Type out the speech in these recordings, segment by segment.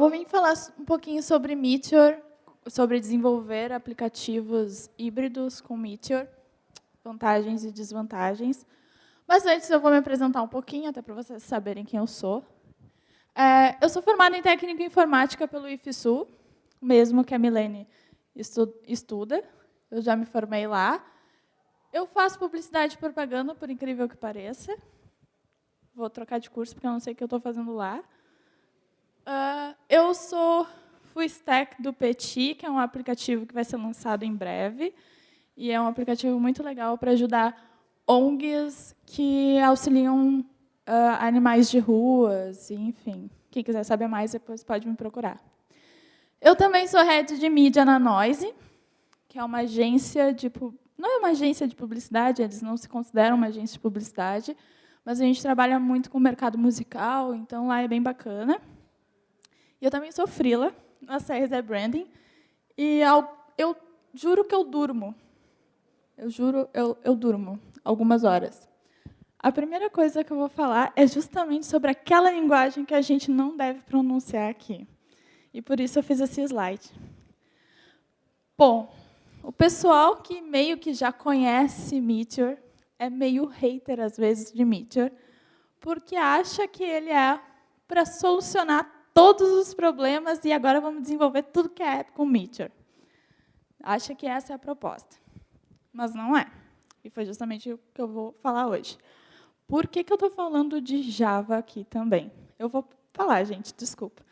vou vir falar um pouquinho sobre Meteor, sobre desenvolver aplicativos híbridos com Meteor, vantagens e desvantagens. Mas antes eu vou me apresentar um pouquinho, até para vocês saberem quem eu sou. Eu sou formada em técnica informática pelo IFSU, mesmo que a Milene estuda. Eu já me formei lá. Eu faço publicidade e propaganda, por incrível que pareça. Vou trocar de curso, porque eu não sei o que eu estou fazendo lá. Eu sou full stack do Petit, que é um aplicativo que vai ser lançado em breve. E é um aplicativo muito legal para ajudar ONGs que auxiliam animais de ruas, enfim. Quem quiser saber mais, depois pode me procurar. Eu também sou head de mídia na Noise, que é uma agência de... Não é uma agência de publicidade, eles não se consideram uma agência de publicidade, mas a gente trabalha muito com o mercado musical, então lá é bem bacana. E eu também sou freela na CRZ Branding, e eu juro que eu durmo. Eu durmo algumas horas. A primeira coisa que eu vou falar é justamente sobre aquela linguagem que a gente não deve pronunciar aqui. E, por isso, eu fiz esse slide. Bom, o pessoal que meio que já conhece Meteor é meio hater, às vezes, de Meteor, porque acha que ele é para solucionar todos os problemas e agora vamos desenvolver tudo que é com Meteor. Acha que essa é a proposta. Mas não é. E foi justamente o que eu vou falar hoje. Por que eu estou falando de Java aqui também? Eu vou falar, gente, desculpa.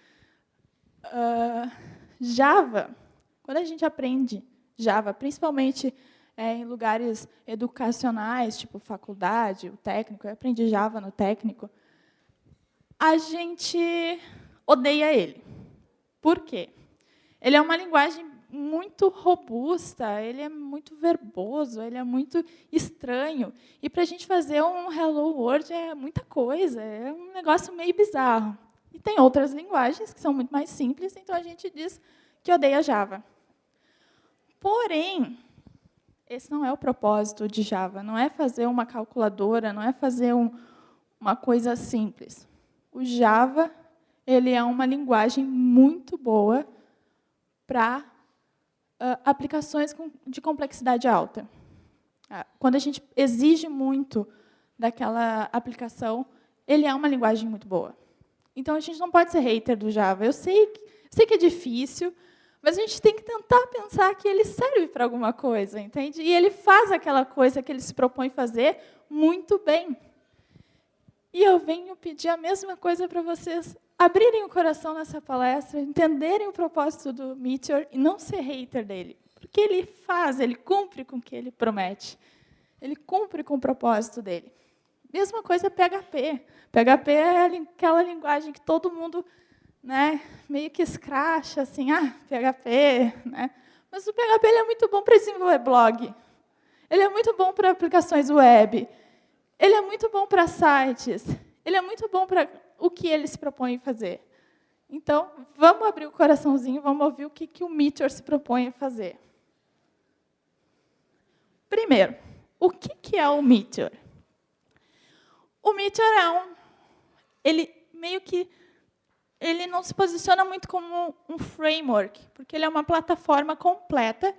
Java, quando a gente aprende Java, principalmente em lugares educacionais, tipo faculdade, o técnico, eu aprendi Java no técnico, a gente odeia ele. Por quê? Ele é uma linguagem muito robusta, ele é muito verboso, ele é muito estranho. E, para a gente fazer um Hello World, é muita coisa, é um negócio meio bizarro. E tem outras linguagens que são muito mais simples, então a gente diz que odeia Java. Porém, esse não é o propósito de Java, não é fazer uma calculadora, não é fazer uma coisa simples. O Java ele é uma linguagem muito boa para aplicações de complexidade alta. Quando a gente exige muito daquela aplicação, ele é uma linguagem muito boa. Então, a gente não pode ser hater do Java. Eu sei que é difícil, mas a gente tem que tentar pensar que ele serve para alguma coisa, entende? E ele faz aquela coisa que ele se propõe fazer muito bem. E eu venho pedir a mesma coisa para vocês abrirem o coração nessa palestra, entenderem o propósito do Meteor e não ser hater dele. Porque ele cumpre com o que ele promete. Ele cumpre com o propósito dele. Mesma coisa PHP. PHP é aquela linguagem que todo mundo, né, meio que escracha, assim, PHP. Né? Mas o PHP ele é muito bom para desenvolver blog. Ele é muito bom para aplicações web. Ele é muito bom para sites. Ele é muito bom para o que ele se propõe a fazer. Então, vamos abrir o coraçãozinho, vamos ouvir o que o Meteor se propõe a fazer. Primeiro, o que é o Meteor? O Meteor ele não se posiciona muito como um framework, porque ele é uma plataforma completa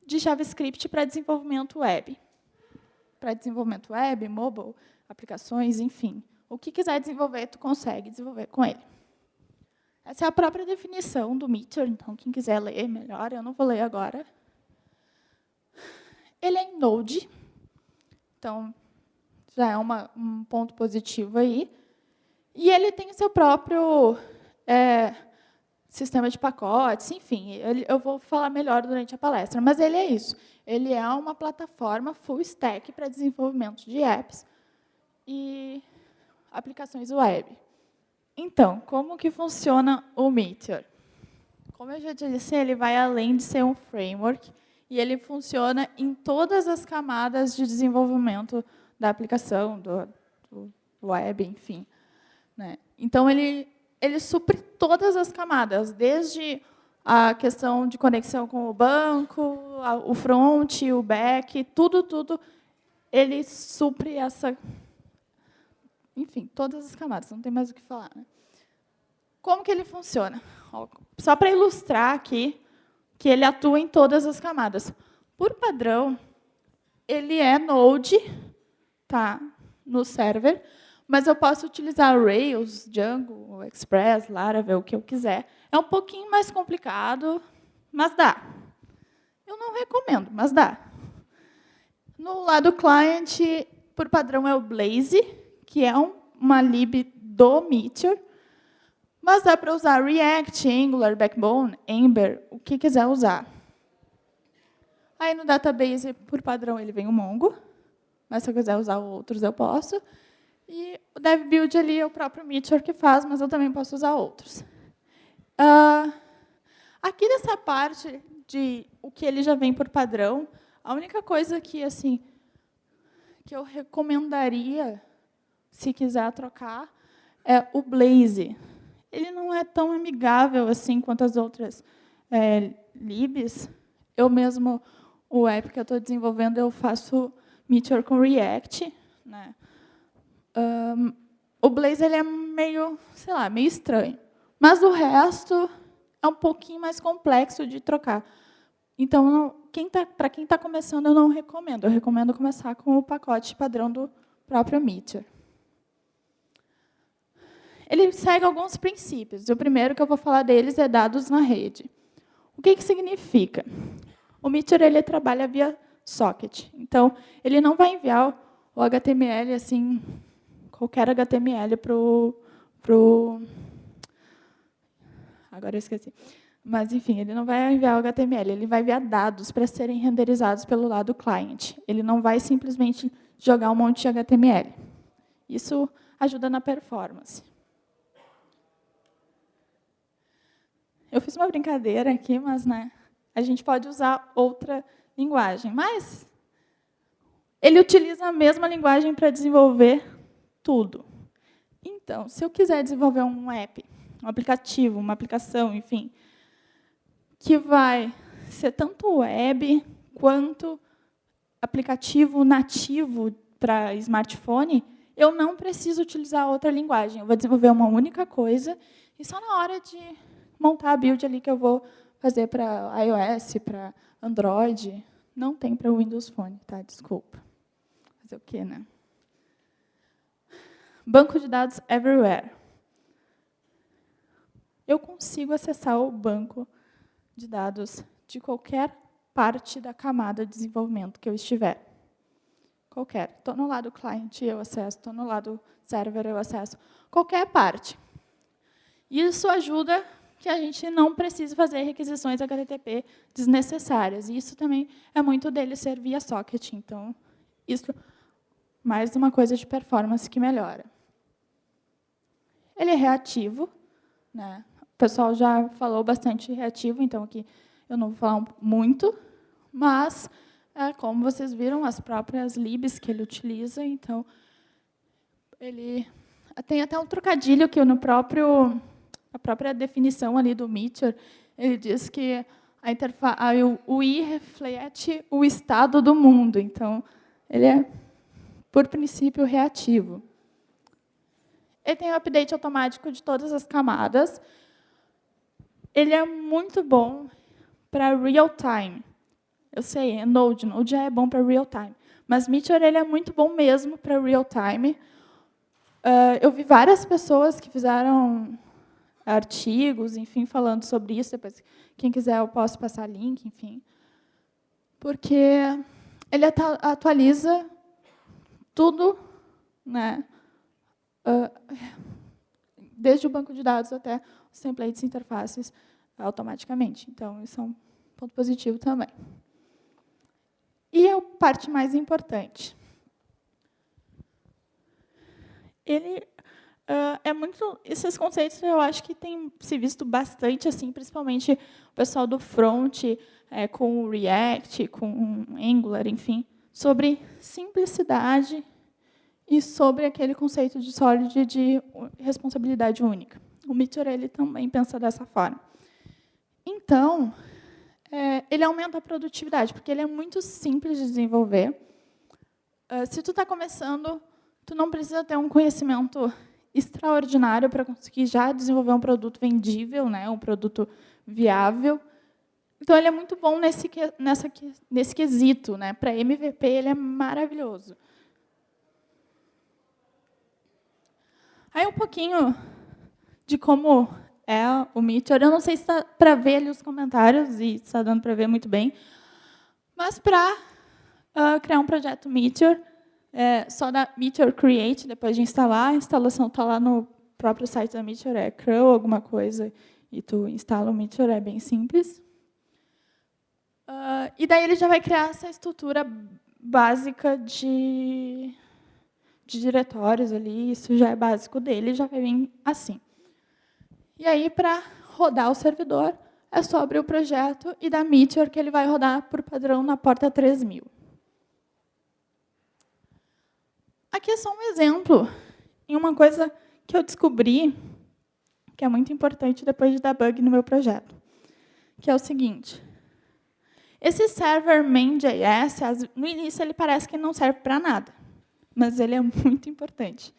de JavaScript para desenvolvimento web. Para desenvolvimento web, mobile, aplicações, enfim. O que quiser desenvolver, tu consegue desenvolver com ele. Essa é a própria definição do Meteor, então, quem quiser ler melhor, eu não vou ler agora. Ele é em Node, então, já é um ponto positivo aí. E ele tem o seu próprio sistema de pacotes, enfim, eu vou falar melhor durante a palestra, mas ele é isso. Ele é uma plataforma full stack para desenvolvimento de apps e aplicações web. Então, como que funciona o Meteor? Como eu já disse, ele vai além de ser um framework e ele funciona em todas as camadas de desenvolvimento da aplicação, do web, enfim. Né? Então, ele supre todas as camadas, desde a questão de conexão com o banco, o front, o back, tudo, ele supre essa... Enfim, todas as camadas, não tem mais o que falar. Né? Como que ele funciona? Só para ilustrar aqui que ele atua em todas as camadas. Por padrão, ele é Node, tá, no server, mas eu posso utilizar Rails, Django, Express, Laravel, o que eu quiser. É um pouquinho mais complicado, mas dá. Eu não recomendo, mas dá. No lado client, por padrão, é o Blaze, que é uma lib do Meteor, mas dá para usar React, Angular, Backbone, Ember, o que quiser usar. Aí, no database, por padrão, ele vem o Mongo, mas se eu quiser usar outros, eu posso. E o dev build ali é o próprio Meteor que faz, mas eu também posso usar outros. Aqui nessa parte de o que ele já vem por padrão, a única coisa que, assim, que eu recomendaria, se quiser trocar, é o Blaze. Ele não é tão amigável assim quanto as outras libs. Eu mesmo, o app que eu estou desenvolvendo, eu faço Meteor com React, né? O Blaze ele é meio, sei lá, meio estranho. Mas o resto é um pouquinho mais complexo de trocar. Então, para quem está começando, eu não recomendo. Eu recomendo começar com o pacote padrão do próprio Meteor. Ele segue alguns princípios. O primeiro que eu vou falar deles é dados na rede. O que significa? O Meteor ele trabalha via socket. Então, ele não vai enviar o HTML, assim, qualquer HTML para o... Agora eu esqueci. Mas, enfim, ele não vai enviar o HTML, ele vai enviar dados para serem renderizados pelo lado client. Ele não vai simplesmente jogar um monte de HTML. Isso ajuda na performance. Eu fiz uma brincadeira aqui, mas né, a gente pode usar outra linguagem. Mas ele utiliza a mesma linguagem para desenvolver tudo. Então, se eu quiser desenvolver um app, um aplicativo, uma aplicação, enfim, que vai ser tanto web quanto aplicativo nativo para smartphone, eu não preciso utilizar outra linguagem. Eu vou desenvolver uma única coisa e só na hora de montar a build ali que eu vou fazer para iOS, para Android. Não tem para Windows Phone, tá? Desculpa. Fazer o quê, né? Banco de dados everywhere. Eu consigo acessar o banco de dados de qualquer parte da camada de desenvolvimento que eu estiver. Qualquer. Estou no lado client, eu acesso. Estou no lado server, eu acesso. Qualquer parte. Isso ajuda que a gente não precise fazer requisições HTTP desnecessárias. E isso também é muito dele ser via socket. Então, isso mais uma coisa de performance que melhora. Ele é reativo, né? O pessoal já falou bastante reativo, então aqui eu não vou falar muito, mas, como vocês viram, as próprias libs que ele utiliza, então, ele tem até um trocadilho que a própria definição ali do Meteor, ele diz que o I reflete o estado do mundo, então, ele é, por princípio, reativo. Ele tem o update automático de todas as camadas. Ele é muito bom para real-time. Eu sei, é Node já é bom para real-time. Mas Meteor ele é muito bom mesmo para real-time. Eu vi várias pessoas que fizeram artigos, enfim, falando sobre isso. Depois, quem quiser, eu posso passar link, enfim. Porque ele atualiza tudo, né? Desde o banco de dados até os templates e interfaces automaticamente. Então, isso é um ponto positivo também. E a parte mais importante. Ele é muito... Esses conceitos eu acho que tem se visto bastante, assim, principalmente o pessoal do front, com o React, com o Angular, enfim, sobre simplicidade e sobre aquele conceito de Solid de responsabilidade única. O Meteor ele também pensa dessa forma. Então, ele aumenta a produtividade, porque ele é muito simples de desenvolver. Se tu está começando, tu não precisa ter um conhecimento extraordinário para conseguir já desenvolver um produto vendível, né, um produto viável. Então, ele é muito bom nesse quesito. Né? Para MVP, ele é maravilhoso. Aí, um pouquinho de como é o Meteor. Eu não sei se está para ver ali os comentários, e está dando para ver muito bem. Mas, para criar um projeto Meteor, só da Meteor Create, depois de instalar. A instalação está lá no próprio site da Meteor, é curl, alguma coisa, e tu instala o Meteor, é bem simples. E daí ele já vai criar essa estrutura básica de diretórios ali, isso já é básico dele, já vai vir assim. E aí, para rodar o servidor, é só abrir o projeto e dar Meteor, que ele vai rodar por padrão na porta 3000. Aqui é só um exemplo em uma coisa que eu descobri, que é muito importante depois de dar bug no meu projeto, que é o seguinte. Esse server main.js, no início, ele parece que não serve para nada, mas ele é muito importante.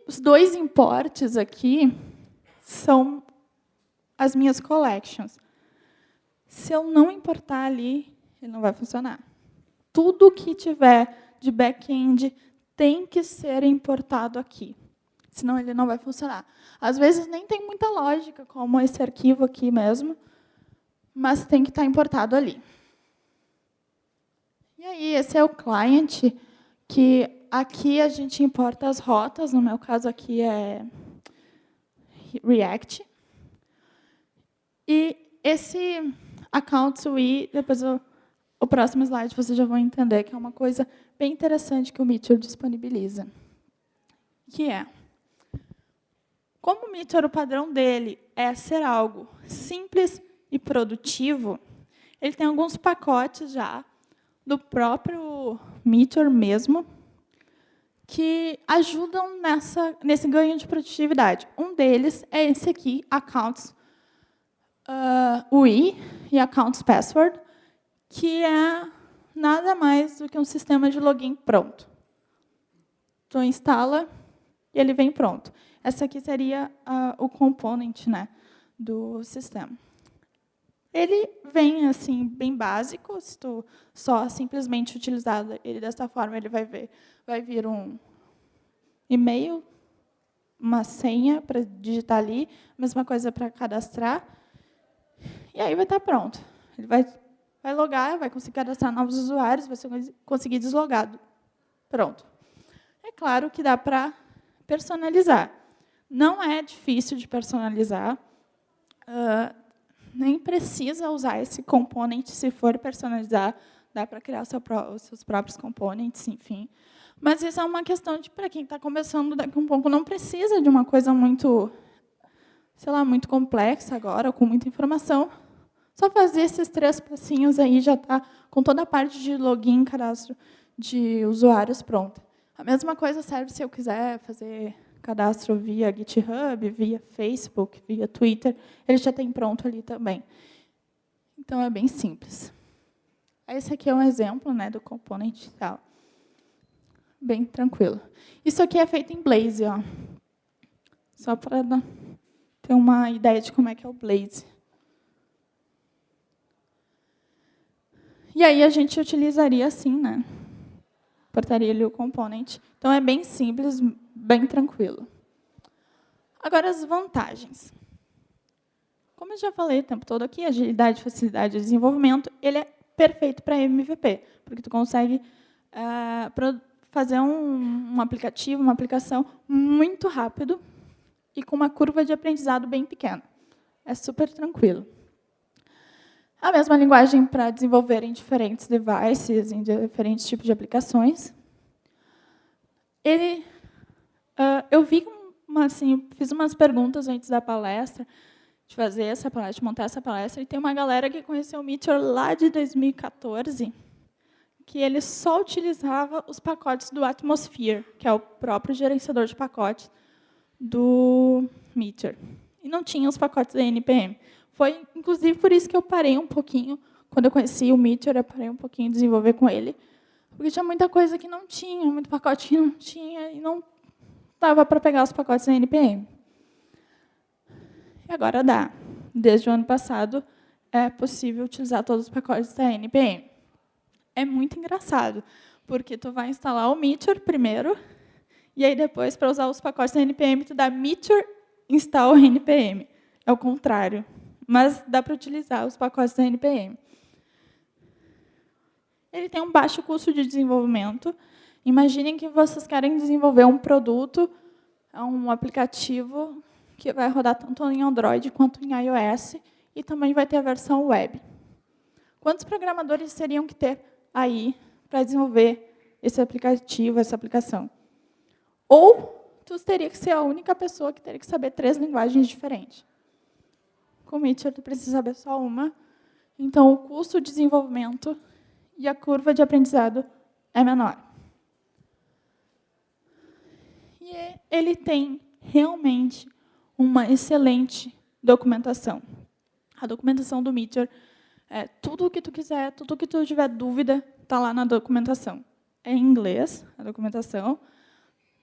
Os 2 imports aqui são as minhas collections. Se eu não importar ali, ele não vai funcionar. Tudo que tiver de back-end tem que ser importado aqui, senão ele não vai funcionar. Às vezes, nem tem muita lógica, como esse arquivo aqui mesmo, mas tem que estar importado ali. E aí, esse é o client, que aqui a gente importa as rotas, no meu caso aqui é React. E esse account UI, depois o próximo slide vocês já vão entender que é uma coisa bem interessante que o Meteor disponibiliza. Que é, como o Meteor, o padrão dele é ser algo simples e produtivo, ele tem alguns pacotes já do próprio Meteor mesmo, que ajudam nesse ganho de produtividade. Um deles é esse aqui, Accounts UI e Accounts Password, que é nada mais do que um sistema de login pronto. Tu instala e ele vem pronto. Essa aqui seria o component, né, do sistema. Ele vem assim bem básico, se tu só simplesmente utilizar ele dessa forma, ele vai vir um e-mail, uma senha para digitar ali, mesma coisa para cadastrar, e aí vai estar pronto. Ele vai logar, vai conseguir cadastrar novos usuários, vai conseguir deslogar. Pronto. É claro que dá para personalizar. Não é difícil de personalizar. Nem precisa usar esse component se for personalizar. Dá para criar os seus próprios components, enfim. Mas isso é uma questão de, para quem está começando daqui a um pouco, não precisa de uma coisa muito, sei lá, muito complexa agora, com muita informação. Só fazer esses 3 passinhos aí já está com toda a parte de login, cadastro de usuários pronta. A mesma coisa serve se eu quiser fazer cadastro via GitHub, via Facebook, via Twitter. Ele já tem pronto ali também. Então, é bem simples. Esse aqui é um exemplo, né, do component tal. Bem tranquilo. Isso aqui é feito em Blaze, ó. Só para ter uma ideia de como é que é o Blaze. E aí a gente utilizaria assim, né? Portaria ali o component. Então, é bem simples, bem tranquilo. Agora, as vantagens. Como eu já falei o tempo todo aqui, agilidade, facilidade de desenvolvimento, ele é perfeito para MVP, porque tu consegue fazer um aplicativo, uma aplicação muito rápido e com uma curva de aprendizado bem pequena. É super tranquilo. A mesma linguagem para desenvolver em diferentes devices, em diferentes tipos de aplicações. Eu vi, assim, fiz umas perguntas antes da palestra, de fazer essa palestra, de montar essa palestra, e tem uma galera que conheceu o Meteor lá de 2014, que ele só utilizava os pacotes do Atmosphere, que é o próprio gerenciador de pacotes do Meteor. E não tinha os pacotes da NPM. Foi, inclusive, por isso que eu parei um pouquinho. Quando eu conheci o Meteor, eu parei um pouquinho de desenvolver com ele, Porque tinha muita coisa que não tinha, muito pacote que não tinha, e não dava para pegar os pacotes da NPM. E agora dá. Desde o ano passado, é possível utilizar todos os pacotes da NPM. É muito engraçado, porque tu vai instalar o Meteor primeiro, e aí depois, para usar os pacotes da NPM, tu dá Meteor install NPM. É o contrário, mas dá para utilizar os pacotes da NPM. Ele tem um baixo custo de desenvolvimento. Imaginem que vocês querem desenvolver um produto, um aplicativo que vai rodar tanto em Android quanto em iOS, e também vai ter a versão web. Quantos programadores teriam que ter aí para desenvolver esse aplicativo, essa aplicação? Ou tu teria que ser a única pessoa que teria que saber 3 linguagens diferentes. Com o Meteor, tu precisa saber só uma. Então, o custo de desenvolvimento e a curva de aprendizado é menor. E ele tem realmente uma excelente documentação. A documentação do Meteor, tudo o que tu quiser, tudo o que tu tiver dúvida, está lá na documentação. É em inglês, a documentação,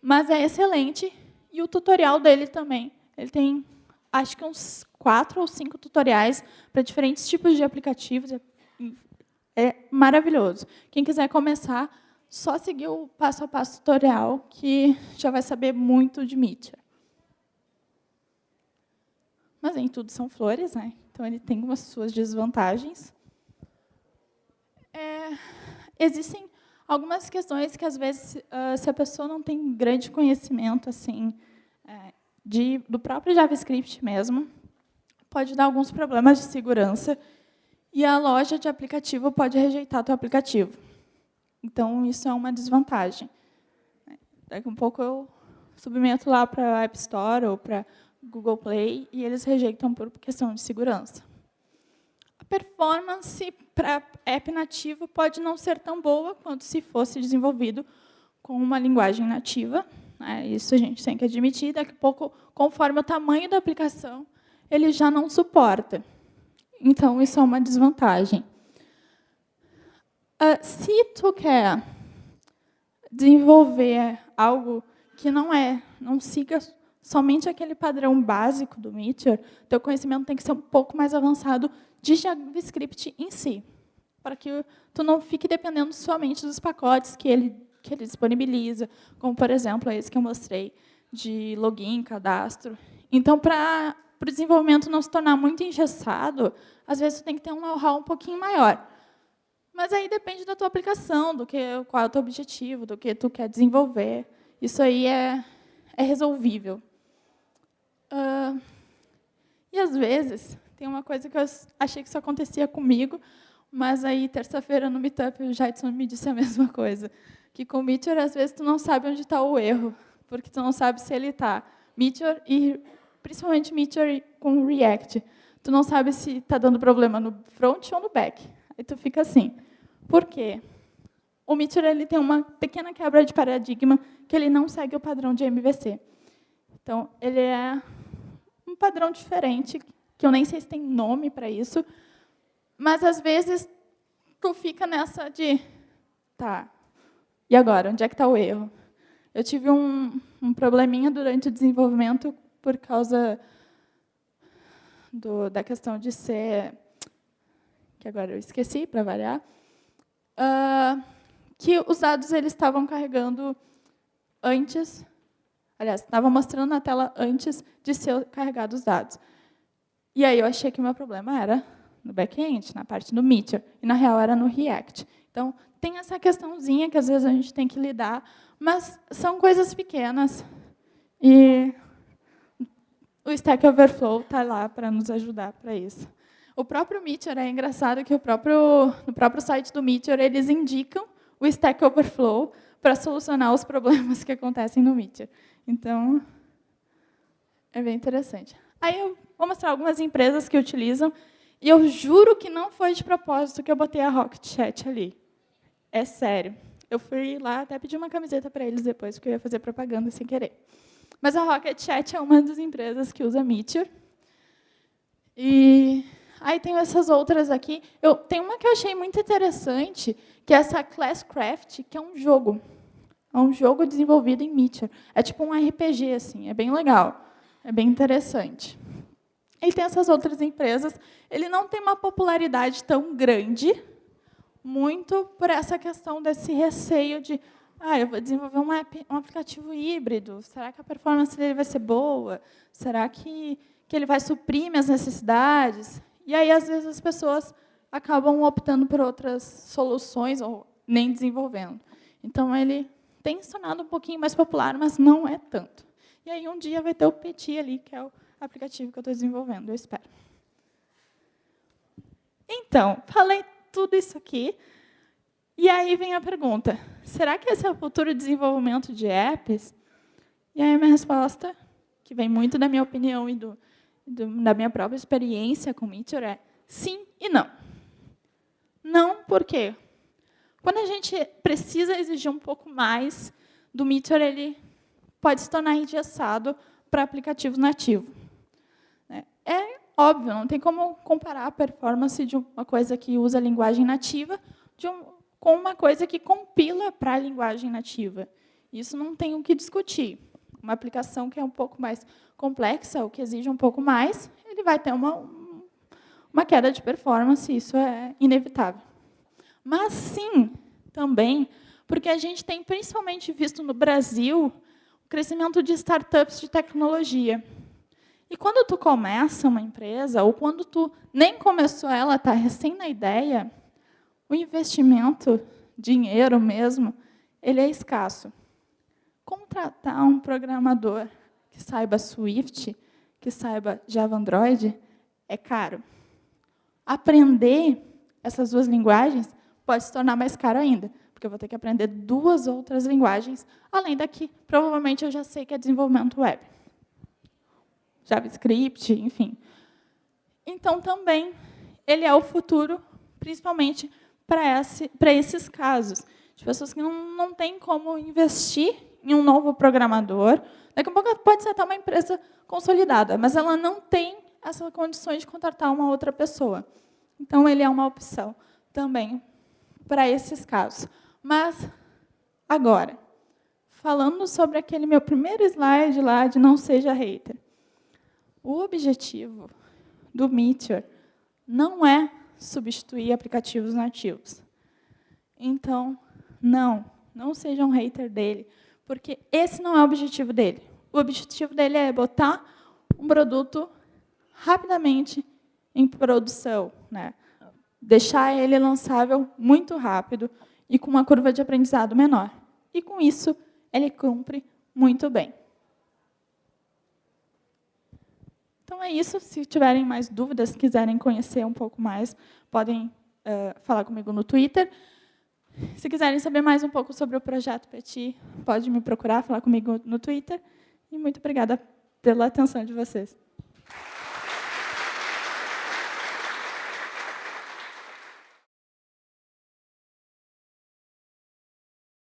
mas é excelente. E o tutorial dele também. Ele tem, acho que uns 4 ou 5 tutoriais para diferentes tipos de aplicativos. É maravilhoso. Quem quiser começar, só seguir o passo a passo tutorial, que já vai saber muito de Meteor. Mas nem tudo são flores, né? Então, ele tem umas suas desvantagens. Existem algumas questões que, às vezes, se a pessoa não tem grande conhecimento assim, do próprio JavaScript mesmo, pode dar alguns problemas de segurança, e a loja de aplicativo pode rejeitar o teu aplicativo. Então, isso é uma desvantagem. Daqui a um pouco eu submeto lá para a App Store ou para Google Play, e eles rejeitam por questão de segurança. A performance para app nativo pode não ser tão boa quanto se fosse desenvolvido com uma linguagem nativa. Isso a gente tem que admitir. Daqui a pouco, conforme o tamanho da aplicação, ele já não suporta. Então, isso é uma desvantagem. Se tu quer desenvolver algo que não siga somente aquele padrão básico do Meteor, teu conhecimento tem que ser um pouco mais avançado de JavaScript em si, para que tu não fique dependendo somente dos pacotes que ele disponibiliza, como, por exemplo, esse que eu mostrei, de login, cadastro. Então, para o desenvolvimento não se tornar muito engessado, às vezes tu tem que ter um know-how um pouquinho maior. Mas aí depende da tua aplicação, qual é o teu objetivo, do que tu quer desenvolver. Isso aí é resolvível. E, às vezes, tem uma coisa que eu achei que isso acontecia comigo, mas aí, terça-feira, no Meetup, o Jaidson me disse a mesma coisa, que com o Meteor, às vezes, tu não sabe onde está o erro, porque tu não sabe se ele está Meteor, e principalmente Meteor com React. Tu não sabe se está dando problema no front ou no back. Aí tu fica assim. Por quê? O Meteor ele tem uma pequena quebra de paradigma, que ele não segue o padrão de MVC. Então, ele é um padrão diferente, que eu nem sei se tem nome para isso, mas, às vezes, tu fica nessa de, tá, e agora? Onde é que está o erro? Eu tive um probleminha durante o desenvolvimento por causa da questão de ser, que agora eu esqueci, para variar, que os dados eles estavam carregando antes, aliás, estava mostrando na tela antes de ser carregados os dados. E aí eu achei que o meu problema era no back-end, na parte do Meteor, e, na real, era no React. Então, tem essa questãozinha que, às vezes, a gente tem que lidar, mas são coisas pequenas, e o Stack Overflow está lá para nos ajudar para isso. O próprio Meteor, é engraçado que no próprio site do Meteor, eles indicam o Stack Overflow para solucionar os problemas que acontecem no Meteor. Então, é bem interessante. Aí eu vou mostrar algumas empresas que utilizam, e eu juro que não foi de propósito que eu botei a Rocket Chat ali. É sério. Eu fui lá, até pedi uma camiseta para eles depois, porque eu ia fazer propaganda sem querer. Mas a Rocket Chat é uma das empresas que usa Meteor. E aí tem essas outras aqui. Tem uma que eu achei muito interessante, que é essa Classcraft, que é um jogo. É um jogo desenvolvido em Meteor. É tipo um RPG, assim, é bem legal, é bem interessante. E tem essas outras empresas. Ele não tem uma popularidade tão grande, muito por essa questão desse receio de eu vou desenvolver um aplicativo híbrido, será que a performance dele vai ser boa? Será que ele vai suprir minhas necessidades? E aí, às vezes, as pessoas acabam optando por outras soluções ou nem desenvolvendo. Então, ele tem se tornado um pouquinho mais popular, mas não é tanto. E aí, um dia, vai ter o Petit ali, que é o aplicativo que eu estou desenvolvendo, eu espero. Então, falei tudo isso aqui, e aí vem a pergunta, será que esse é o futuro desenvolvimento de apps? E aí a minha resposta, que vem muito da minha opinião e da minha própria experiência com Meteor, é sim e não. Não, por quê? Quando a gente precisa exigir um pouco mais do Meteor, ele pode se tornar engessado para aplicativos nativos. É óbvio, não tem como comparar a performance de uma coisa que usa a linguagem nativa com uma coisa que compila para a linguagem nativa. Isso não tem o que discutir. Uma aplicação que é um pouco mais complexa, ou que exige um pouco mais, ele vai ter uma queda de performance, isso é inevitável. Mas, sim, também, porque a gente tem, principalmente visto no Brasil, o crescimento de startups de tecnologia. E quando tu começa uma empresa, ou quando tu nem começou ela, está recém na ideia, o investimento, dinheiro mesmo, ele é escasso. Contratar um programador que saiba Swift, que saiba Java Android, é caro. Aprender essas duas linguagens pode se tornar mais caro ainda, porque eu vou ter que aprender 2 outras linguagens, além da que provavelmente eu já sei que é desenvolvimento web. JavaScript, enfim. Então, também, ele é o futuro, principalmente para esses casos, de pessoas que não têm como investir em um novo programador. Daqui a pouco pode ser até uma empresa consolidada, mas ela não tem essas condições de contratar uma outra pessoa. Então, ele é uma opção também para esses casos. Mas, agora, falando sobre aquele meu primeiro slide lá de não seja hater, o objetivo do Meteor não é substituir aplicativos nativos. Então, não seja um hater dele, porque esse não é o objetivo dele. O objetivo dele é botar um produto rapidamente em produção, né? Deixar ele lançável muito rápido e com uma curva de aprendizado menor. E, com isso, ele cumpre muito bem. Então, é isso. Se tiverem mais dúvidas, quiserem conhecer um pouco mais, podem falar comigo no Twitter. Se quiserem saber mais um pouco sobre o projeto Petit, pode me procurar, falar comigo no Twitter. E muito obrigada pela atenção de vocês.